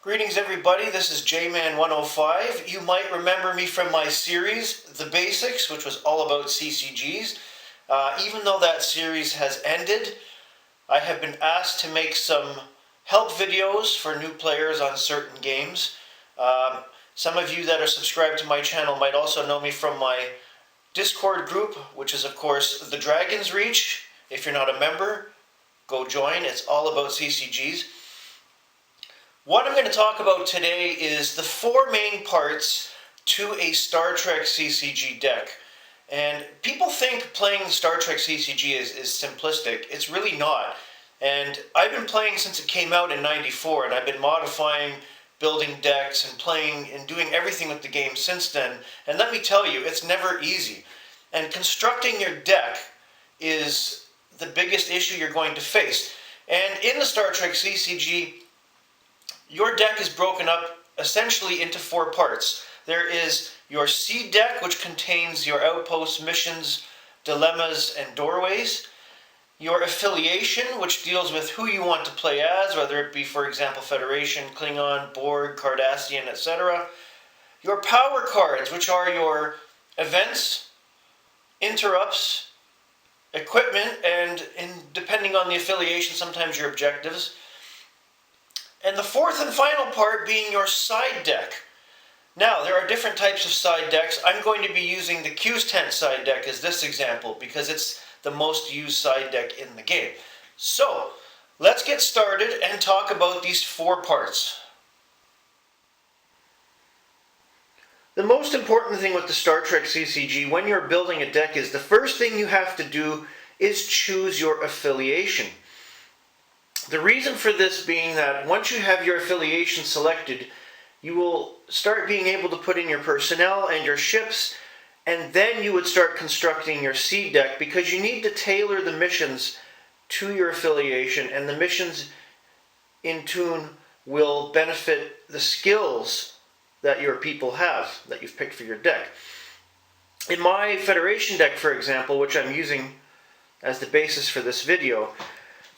Greetings everybody, this is J-Man105. You might remember me from my series, The Basics, which was all about CCGs. Even though that series has ended, I have been asked to make some help videos for new players on certain games. Some of you that are subscribed to my channel might also know me from my Discord group, which is of course The Dragon's Reach. If you're not a member, go join. It's all about CCGs. What I'm going to talk about today is the four main parts to a Star Trek CCG deck. And people think playing Star Trek CCG is simplistic. It's really not. And I've been playing since it came out in '94, and I've been modifying, building decks, and playing and doing everything with the game since then. And let me tell you, it's never easy. And constructing your deck is the biggest issue you're going to face. And in the Star Trek CCG, your deck is broken up essentially into four parts. There is your seed deck, which contains your outposts, missions, dilemmas, and doorways. Your affiliation, which deals with who you want to play as, whether it be, for example, Federation, Klingon, Borg, Cardassian, etc. Your power cards, which are your events, interrupts, equipment, and depending on the affiliation, sometimes your objectives. And the fourth and final part being your side deck. Now, there are different types of side decks. I'm going to be using the Q's Tent side deck as this example because it's the most used side deck in the game. So, let's get started and talk about these four parts. The most important thing with the Star Trek CCG when you're building a deck is the first thing you have to do is choose your affiliation. The reason for this being that once you have your affiliation selected, you will start being able to put in your personnel and your ships, and then you would start constructing your seed deck because you need to tailor the missions to your affiliation, and the missions in tune will benefit the skills that your people have, that you've picked for your deck. In my Federation deck, for example, which I'm using as the basis for this video,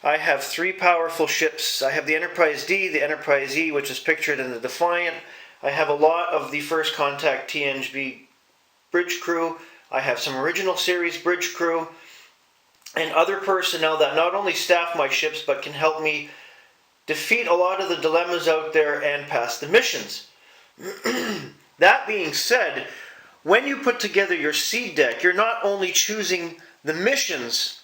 I have three powerful ships. I have the Enterprise D, the Enterprise E, which is pictured in the Defiant. I have a lot of the First Contact TNG bridge crew. I have some original series bridge crew and other personnel that not only staff my ships but can help me defeat a lot of the dilemmas out there and pass the missions. That being said, when you put together your seed deck, you're not only choosing the missions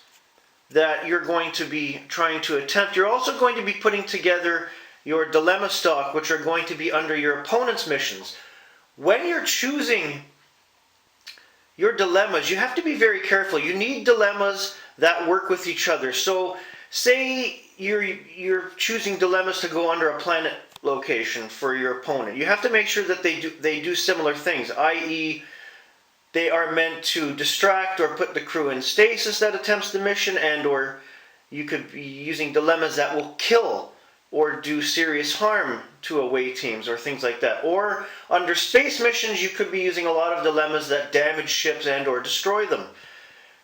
that you're going to be trying to attempt, you're also going to be putting together your dilemma stock, which are going to be under your opponent's missions. When you're choosing your dilemmas, you have to be very careful. You need dilemmas that work with each other. So say you're choosing dilemmas to go under a planet location for your opponent. You have to make sure that they do similar things, i.e., they are meant to distract or put the crew in stasis that attempts the mission, and or you could be using dilemmas that will kill or do serious harm to away teams or things like that. Or under space missions, you could be using a lot of dilemmas that damage ships and or destroy them.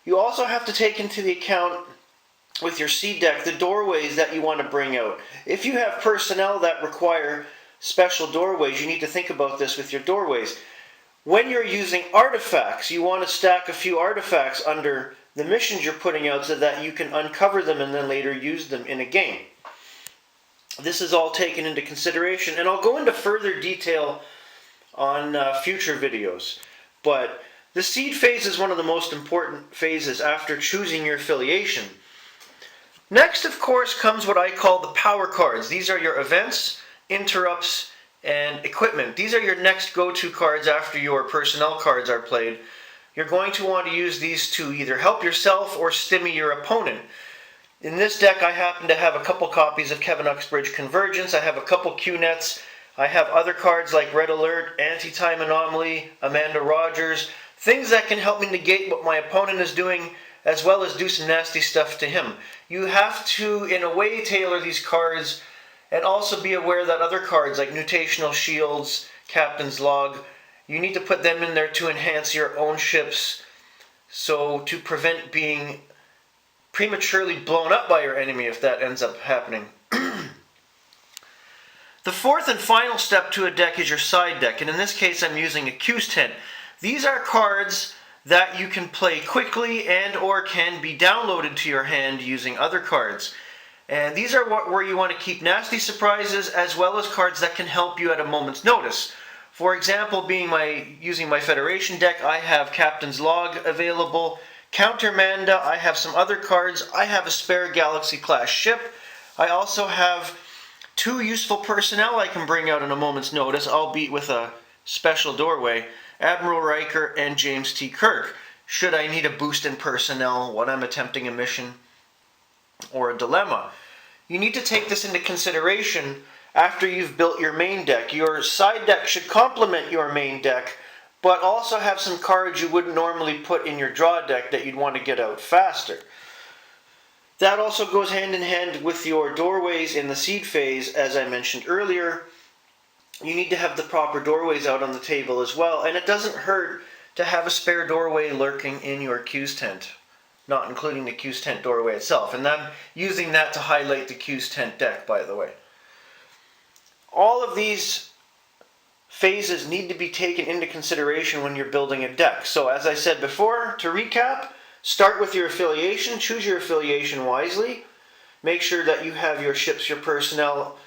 You also have to take into the account with your seed deck the doorways that you want to bring out. If you have personnel that require special doorways, you need to think about this with your doorways. When you're using artifacts, you want to stack a few artifacts under the missions you're putting out so that you can uncover them and then later use them in a game. This is all taken into consideration, and I'll go into further detail on future videos. But the seed phase is one of the most important phases after choosing your affiliation. Next, of course, comes what I call the power cards. These are your events, interrupts, and equipment. These are your next go-to cards after your personnel cards are played. You're going to want to use these to either help yourself or stymie your opponent. In this deck, I happen to have a couple copies of Kevin Uxbridge Convergence. I have a couple Q-Nets. I have other cards like Red Alert, Anti-Time Anomaly, Amanda Rogers, things that can help me negate what my opponent is doing, as well as do some nasty stuff to him. You have to, in a way, tailor these cards, and also be aware that other cards like Nutational Shields, Captain's Log, you need to put them in there to enhance your own ships, so to prevent being prematurely blown up by your enemy if that ends up happening. The fourth and final step to a deck is your side deck, and in this case I'm using a Q's tent. These are cards that you can play quickly and or can be downloaded to your hand using other cards. And these are where you want to keep nasty surprises as well as cards that can help you at a moment's notice. For example, using my Federation deck, I have Captain's Log available, Countermanda, I have some other cards, I have a spare Galaxy class ship, I also have 2 useful personnel I can bring out on a moment's notice, albeit with a special doorway, Admiral Riker and James T. Kirk, should I need a boost in personnel when I'm attempting a mission or a dilemma. You need to take this into consideration after you've built your main deck. Your side deck should complement your main deck, but also have some cards you wouldn't normally put in your draw deck that you'd want to get out faster. That also goes hand in hand with your doorways in the seed phase, as I mentioned earlier. You need to have the proper doorways out on the table as well, and it doesn't hurt to have a spare doorway lurking in your Q's tent, not including the Q's tent doorway itself. And I'm using that to highlight the Q's tent deck, by the way. All of these phases need to be taken into consideration when you're building a deck. So as I said before, to recap, start with your affiliation, choose your affiliation wisely, make sure that you have your ships, your personnel,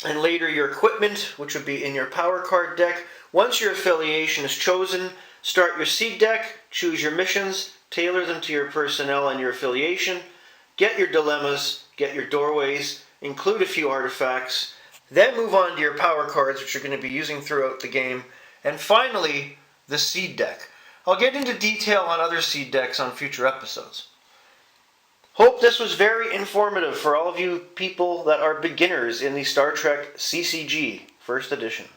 and later your equipment, which would be in your power card deck. Once your affiliation is chosen, start your seed deck, choose your missions, tailor them to your personnel and your affiliation, get your dilemmas, get your doorways, include a few artifacts, then move on to your power cards, which you're going to be using throughout the game, and finally, the seed deck. I'll get into detail on other seed decks on future episodes. Hope this was very informative for all of you people that are beginners in the Star Trek CCG First Edition.